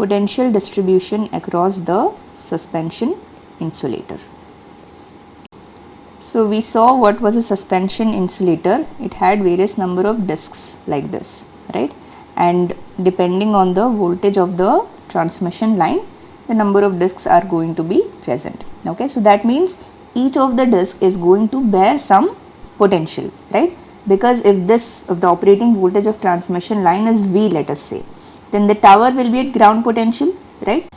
potential distribution across the suspension insulator. So we saw what was a suspension insulator. It had various number of discs like this, right? And depending on the voltage of the transmission line, the number of discs are going to be present. Okay, so that means each of the disc is going to bear some potential, right? Because if the operating voltage of transmission line is V, let us say, then the tower will be at ground potential, right?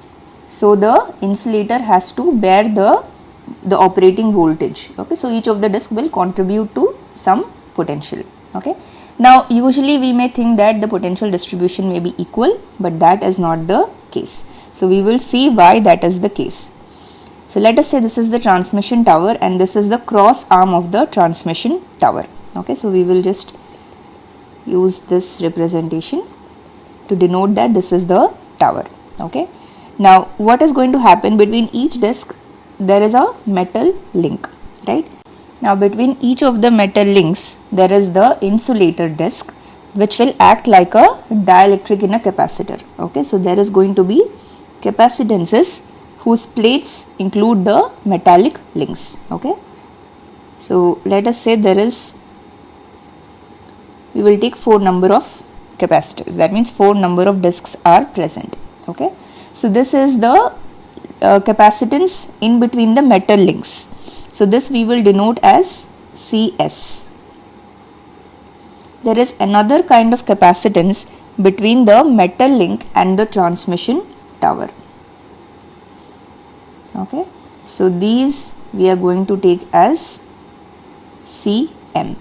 So the insulator has to bear the operating voltage. Okay, so each of the disc will contribute to some potential. Okay, now usually we may think that the potential distribution may be equal, but that is not the case. So we will see why that is the case. So let us say this is the transmission tower and this is the cross arm of the transmission tower. Okay, so we will just use this representation to denote that this is the tower. Okay, now what is going to happen between each disc? There is a metal link, right? Now between each of the metal links there is the insulator disc which will act like a dielectric in a capacitor. Okay, so there is going to be capacitances whose plates include the metallic links. Okay, so let us say we will take 4 number of capacitors, that means 4 number of discs are present. Okay, so this is the capacitance in between the metal links. So this we will denote as CS. There is another kind of capacitance between the metal link and the transmission tower. Okay, so these we are going to take as CM.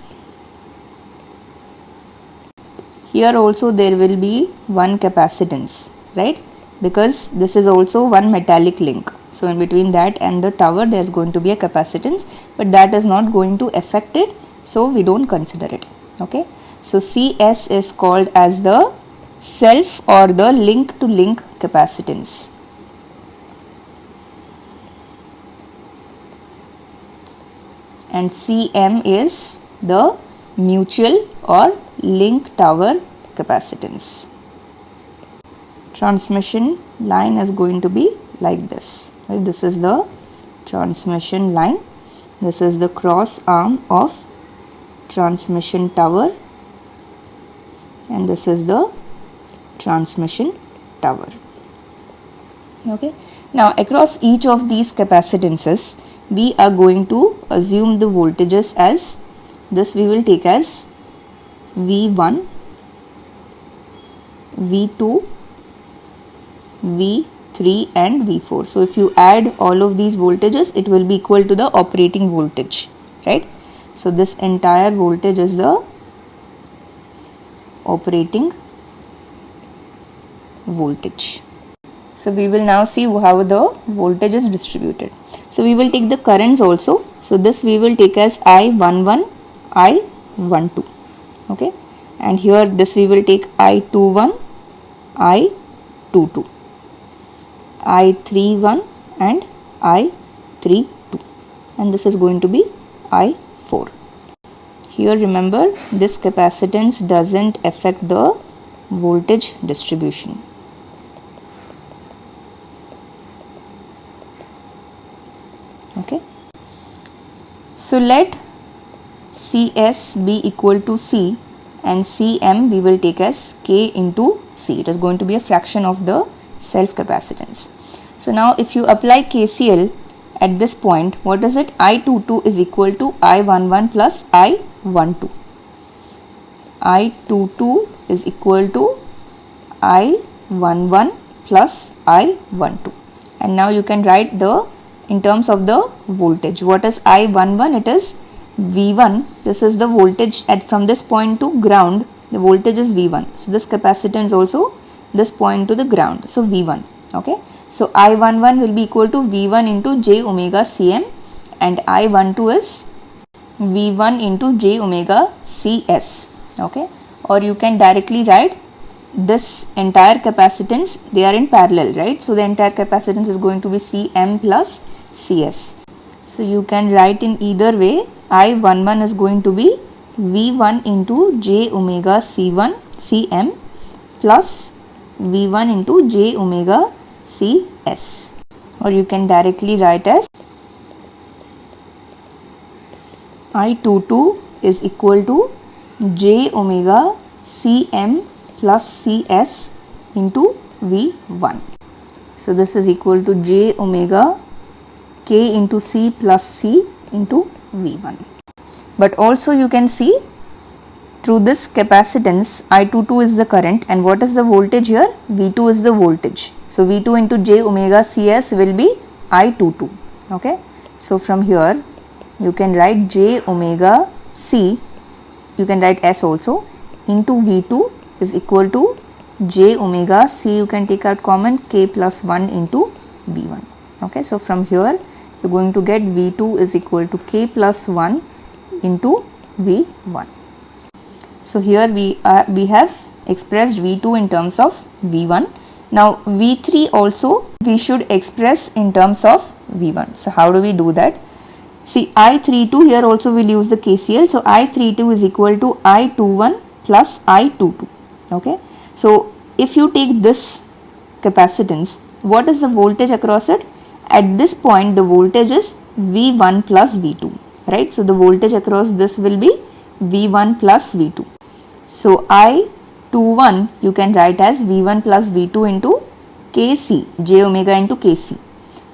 Here also there will be one capacitance, right? Because this is also one metallic link. So in between that and the tower there is going to be a capacitance, but that is not going to affect it, so we don't consider it. Okay, so CS is called as the self or the link to link capacitance. And CM is the mutual or link tower capacitance. Transmission line is going to be like this, right? This is the transmission line, this is the cross arm of transmission tower, and this is the transmission tower. Okay, now across each of these capacitances we are going to assume the voltages as this. We will take as V1, V2, V3 and V4. So if you add all of these voltages, it will be equal to the operating voltage, right? So this entire voltage is the operating voltage. So we will now see how the voltage is distributed. So we will take the currents also. So this we will take as I11, I12. Okay, and here this we will take I21, I22, I31 and I32, and this is going to be I4. Here remember, this capacitance doesn't affect the voltage distribution. Okay, so let CS be equal to C and Cm we will take as K into C. It is going to be a fraction of the self capacitance. So now if you apply KCL at this point, what is it? I22 is equal to I11 plus I12. I22 is equal to I11 plus I12. And now you can write the in terms of the voltage. What is I11? It is V1. This is the voltage at from this point to ground. The voltage is V1. So this capacitance also this point to the ground. So V1. Okay. So I11 will be equal to V1 into j omega Cm, and I12 is V1 into j omega Cs. Okay. Or you can directly write this entire capacitance, they are in parallel, right? So the entire capacitance is going to be Cm plus Cs. So you can write in either way. I11 is going to be V1 into j omega C1 Cm plus V1 into j omega Cs, or you can directly write as I22 is equal to j omega Cm plus Cs into V1. So this is equal to j omega k into C plus C into V1. But also you can see through this capacitance I22 is the current, and what is the voltage here? V2 is the voltage. So V2 into j omega Cs will be I22. Okay. So from here you can write j omega C, you can write S also, into V2 is equal to j omega C, you can take out common, k plus 1 into V1. Okay. So from here you are going to get V2 is equal to k plus 1 into V1. So here we have expressed V2 in terms of V1. Now V3 also we should express in terms of V1. So how do we do that? See, I32 here also we'll use the KCL. So I32 is equal to I21 plus I22. Okay. So if you take this capacitance, what is the voltage across it? At this point the voltage is V1 plus V2, right? So the voltage across this will be V1 plus V2. So I21 you can write as V1 plus V2 into Kc, j omega into Kc,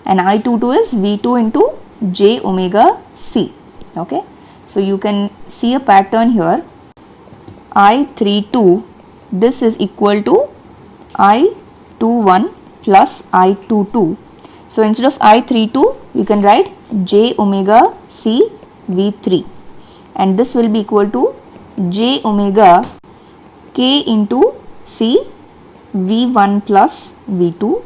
and I22 is V2 into j omega C. Okay. So you can see a pattern here. I32, this is equal to I21 plus I22. So instead of I32 you can write j omega C V3, and this will be equal to j omega k into C V1 plus V2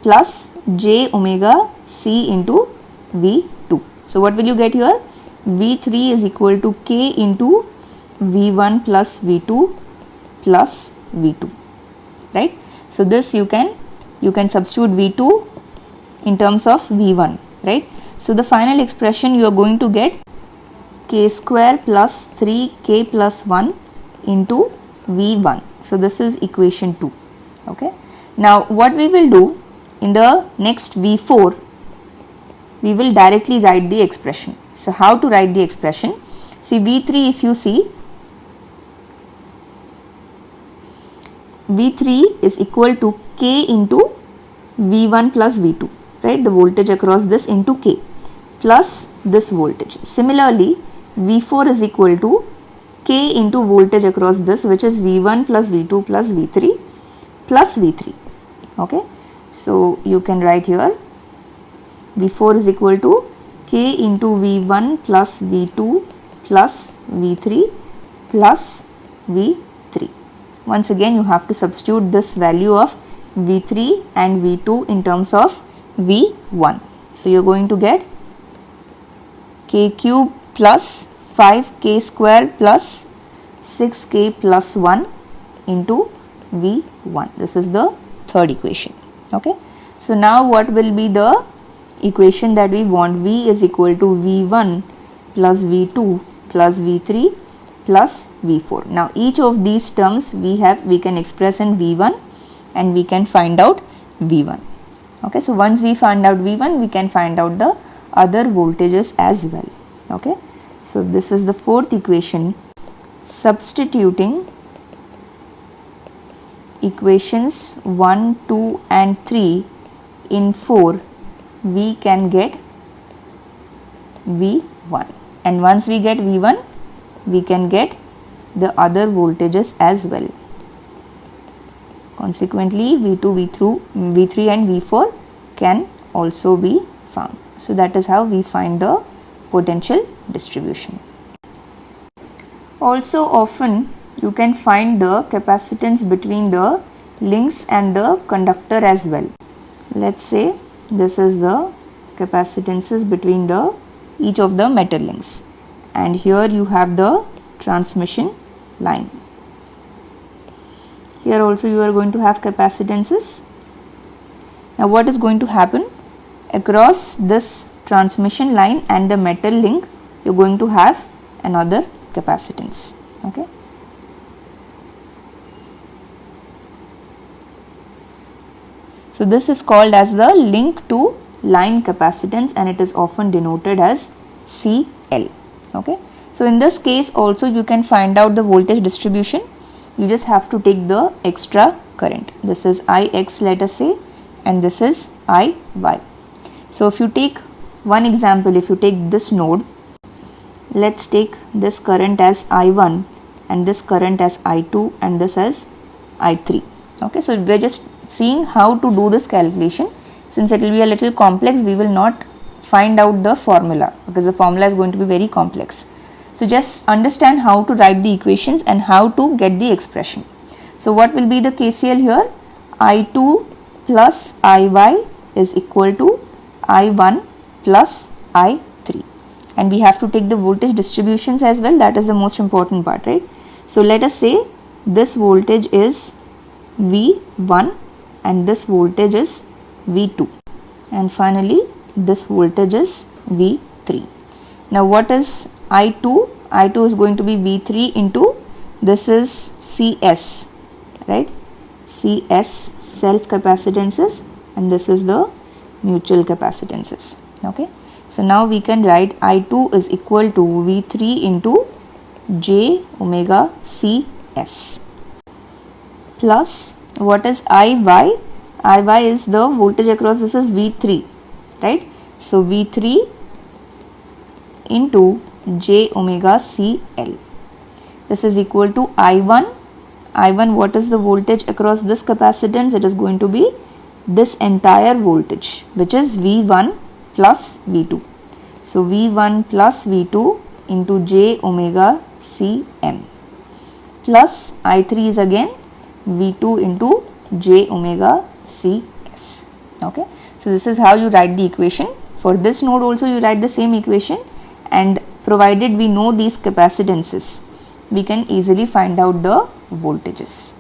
plus j omega C into V2. So what will you get here? V3 is equal to k into V1 plus V2 plus V2, right? So this you can substitute V2 in terms of V1, right? So the final expression you are going to get k square plus 3k plus 1 into V1. So this is equation 2. Okay. Now what we will do in the next V4, we will directly write the expression. So how to write the expression? See, V3, if you see, V3 is equal to k into V1 plus V2, right? The voltage across this into k plus this voltage. Similarly, V4 is equal to k into voltage across this, which is V1 plus V2 plus V3 plus V3. Okay. So you can write here V4 is equal to k into V1 plus V2 plus V3 plus V3. Once again you have to substitute this value of V3 and V2 in terms of V1. So you are going to get k cube plus 5k square plus 6k plus 1 into V1. This is the third equation. Okay. So now what will be the equation that we want? V is equal to V1 plus V2 plus V3 plus V4. Now each of these terms we can express in V1 and we can find out V1. Okay. So once we find out V1, we can find out the other voltages as well. Okay. So this is the fourth equation. Substituting equations 1, 2 and 3 in 4, we can get V1, and once we get V1, we can get the other voltages as well. Consequently, V2, V3 and V4 can also be found. So that is how we find the potential distribution. Also often you can find the capacitance between the links and the conductor as well. Let's say this is the capacitances between each of the metal links, and here you have the transmission line. Here also you are going to have capacitances. Now what is going to happen? Across this transmission line and the metal link, you are going to have another capacitance. Okay. So this is called as the link to line capacitance, and it is often denoted as CL. Okay. So in this case also you can find out the voltage distribution. You just have to take the extra current. This is Ix, let us say, and this is Iy. So if you take one example, if you take this node, let's take this current as I1 and this current as I2 and this as I3. Okay, so we're just seeing how to do this calculation. Since it will be a little complex, we will not find out the formula because the formula is going to be very complex. So just understand how to write the equations and how to get the expression. So what will be the KCL here? I2 plus Iy is equal to I1 plus I3, and we have to take the voltage distributions as well. That is the most important part, right? So let us say this voltage is V1 and this voltage is V2, and finally this voltage is V3. Now what is I2? I2 is going to be V3 into, this is CS, right? CS, self capacitances, and this is the mutual capacitances. Okay, so now we can write I2 is equal to V3 into J omega CS plus what is Iy? Iy is the voltage across, this is V3, right? So V3 into J omega CL. This is equal to I1. I1, what is the voltage across this capacitance? It is going to be this entire voltage, which is V1 plus V2. So V1 plus V2 into J omega Cm plus I3 is again V2 into J omega Cs. Okay, so this is how you write the equation. For this node also you write the same equation, and provided we know these capacitances, we can easily find out the voltages.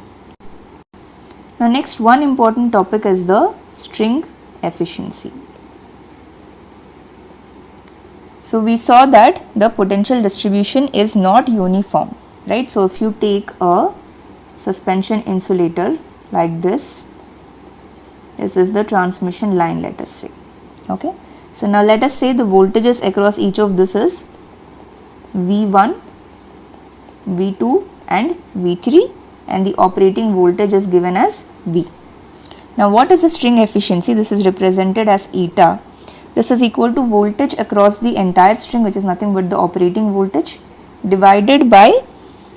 Now next, one important topic is the string efficiency. So we saw that the potential distribution is not uniform, right? So if you take a suspension insulator like this is the transmission line, let us say. Okay, so now let us say the voltages across each of this is V1, V2 and V3, and the operating voltage is given as V. Now what is the string efficiency? This is represented as eta. This is equal to voltage across the entire string, which is nothing but the operating voltage, divided by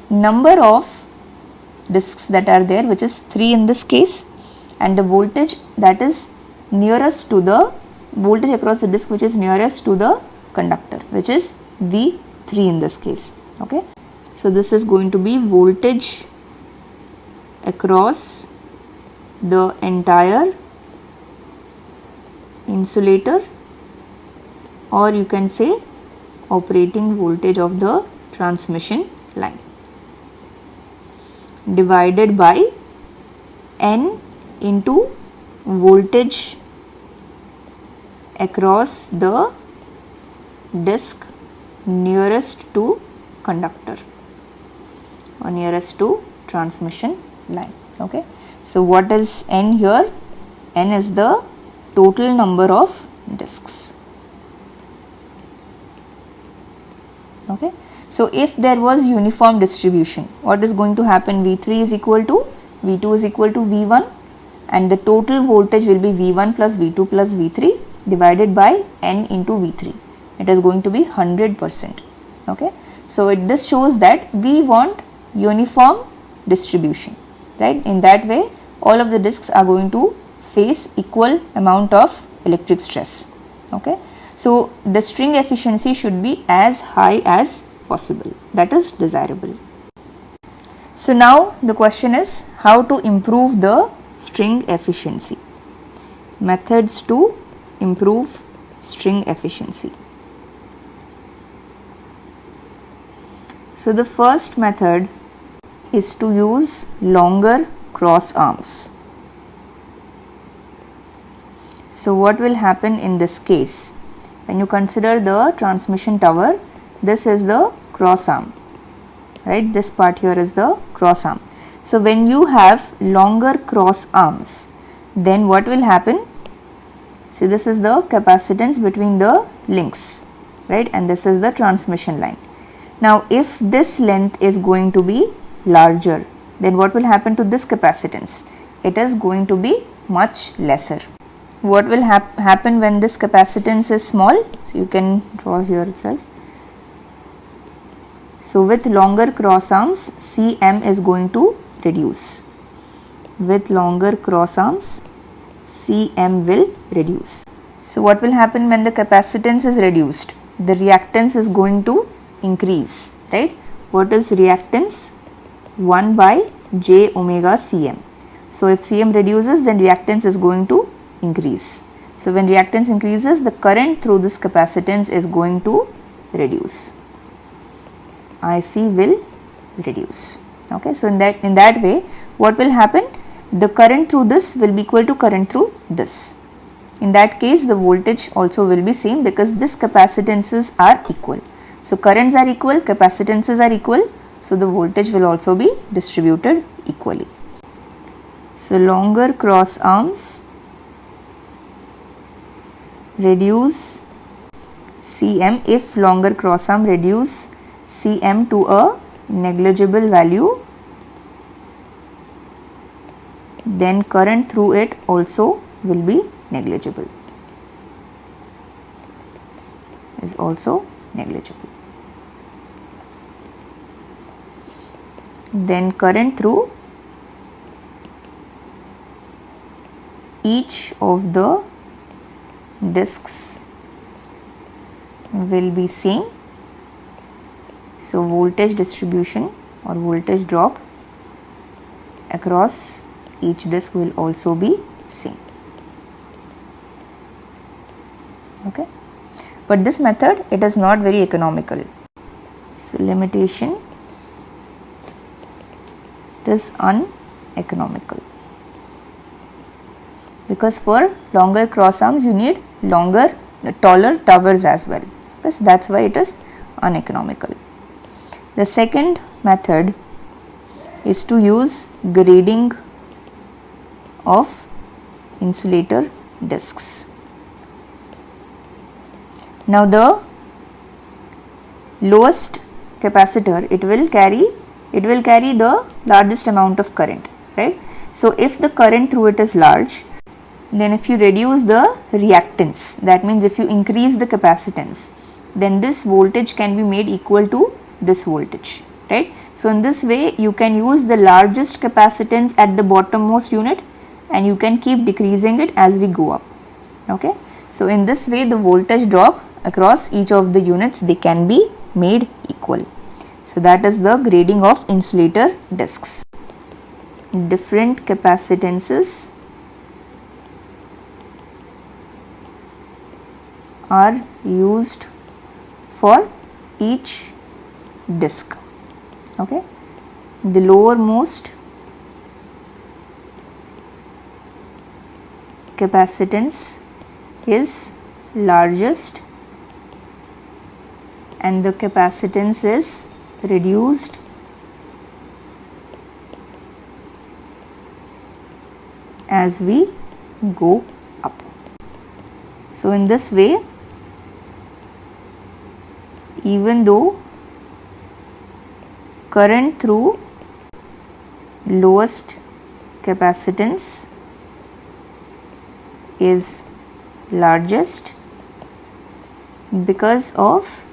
number of discs that are there, which is 3 in this case, and the voltage that is nearest to the voltage across the disc, which is nearest to the conductor, which is V3 in this case. Okay, so this is going to be voltage across the entire insulator, or you can say operating voltage of the transmission line, divided by N into voltage across the disc nearest to conductor or nearest to transmission line. Okay, so what is N here? N is the total number of discs. Okay, so if there was uniform distribution, what is going to happen? V3 is equal to V2 is equal to V1, and the total voltage will be V1 plus V2 plus V3 divided by N into V3. It is going to be 100%. Okay, so this shows that we want uniform distribution, right? In that way, all of the discs are going to face equal amount of electric stress. Okay, so the string efficiency should be as high as possible. That is desirable. So now the question is how to improve the string efficiency. Methods to improve string efficiency. So the first method is to use longer cross arms. So what will happen in this case? When you consider the transmission tower, this is the cross arm, right? This part here is the cross arm. So when you have longer cross arms, then what will happen? See, this is the capacitance between the links, right, and this is the transmission line. Now if this length is going to be larger, then what will happen to this capacitance? It is going to be much lesser. What will happen when this capacitance is small? So you can draw here itself. So with longer cross arms, Cm is going to reduce. With longer cross arms, Cm will reduce. So what will happen when the capacitance is reduced? The reactance is going to increase, right? What is reactance? 1 by j omega Cm. So if Cm reduces, then reactance is going to increase. So when reactance increases, the current through this capacitance is going to reduce. IC will reduce. Okay, so in that way, what will happen? The current through this will be equal to current through this. In that case, the voltage also will be same because this capacitances are equal. So currents are equal, capacitances are equal, so the voltage will also be distributed equally. So longer cross arms reduce Cm. If longer cross arm reduce Cm to a negligible value, then current through it also will be negligible, is also negligible. Then current through each of the discs will be same. So voltage distribution or voltage drop across each disc will also be same. Okay, but this method, it is not very economical. So limitation, it is uneconomical because for longer cross arms you need taller towers as well. Yes, that's why it is uneconomical. The second method is to use grading of insulator discs. Now the lowest capacitor, it will carry the largest amount of current, right? So if the current through it is large, then if you reduce the reactance, that means if you increase the capacitance, then this voltage can be made equal to this voltage, right? So in this way you can use the largest capacitance at the bottommost unit and you can keep decreasing it as we go up. Okay, so in this way the voltage drop across each of the units, they can be made equal. So that is the grading of insulator discs. Different capacitances are used for each disc. Okay, the lowermost capacitance is largest and the capacitance is reduced as we go up. So in this way, even though current through lowest capacitance is largest, because of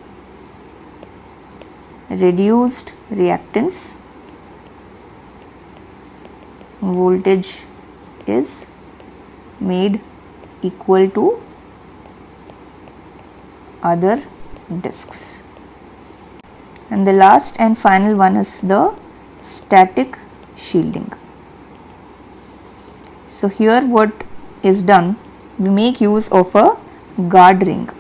reduced reactance, voltage is made equal to other discs. And the last and final one is the static shielding. So here what is done, we make use of a guard ring,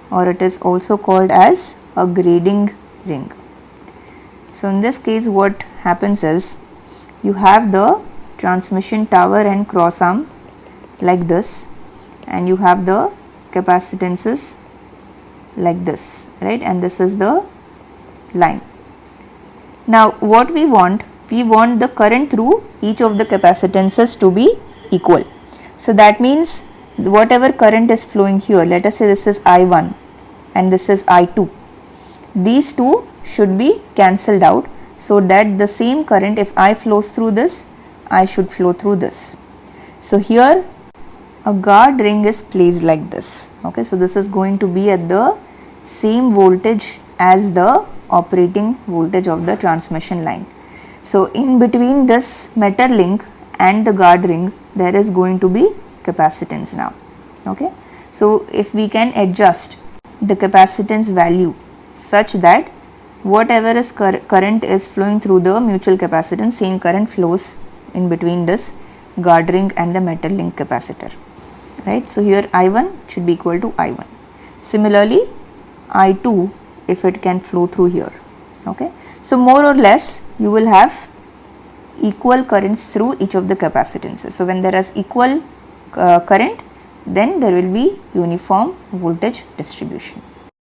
or it is also called as a grading ring. So in this case what happens is, you have the transmission tower and cross arm like this, and you have the capacitances like this, right, and this is the line. Now what we want the current through each of the capacitances to be equal. So that means whatever current is flowing here, let us say this is I1 and this is I2, these two should be cancelled out, so that the same current, if I flows through this, I should flow through this. So here a guard ring is placed like this. Okay, so this is going to be at the same voltage as the operating voltage of the transmission line. So in between this metal link and the guard ring, there is going to be capacitance now. Okay, so if we can adjust the capacitance value such that whatever is current is flowing through the mutual capacitance, same current flows in between this guard ring and the metal link capacitor, right? So here I1 should be equal to I1. Similarly, I2, if it can flow through here. Okay, so more or less you will have equal currents through each of the capacitances. So when there is equal current, then there will be uniform voltage distribution.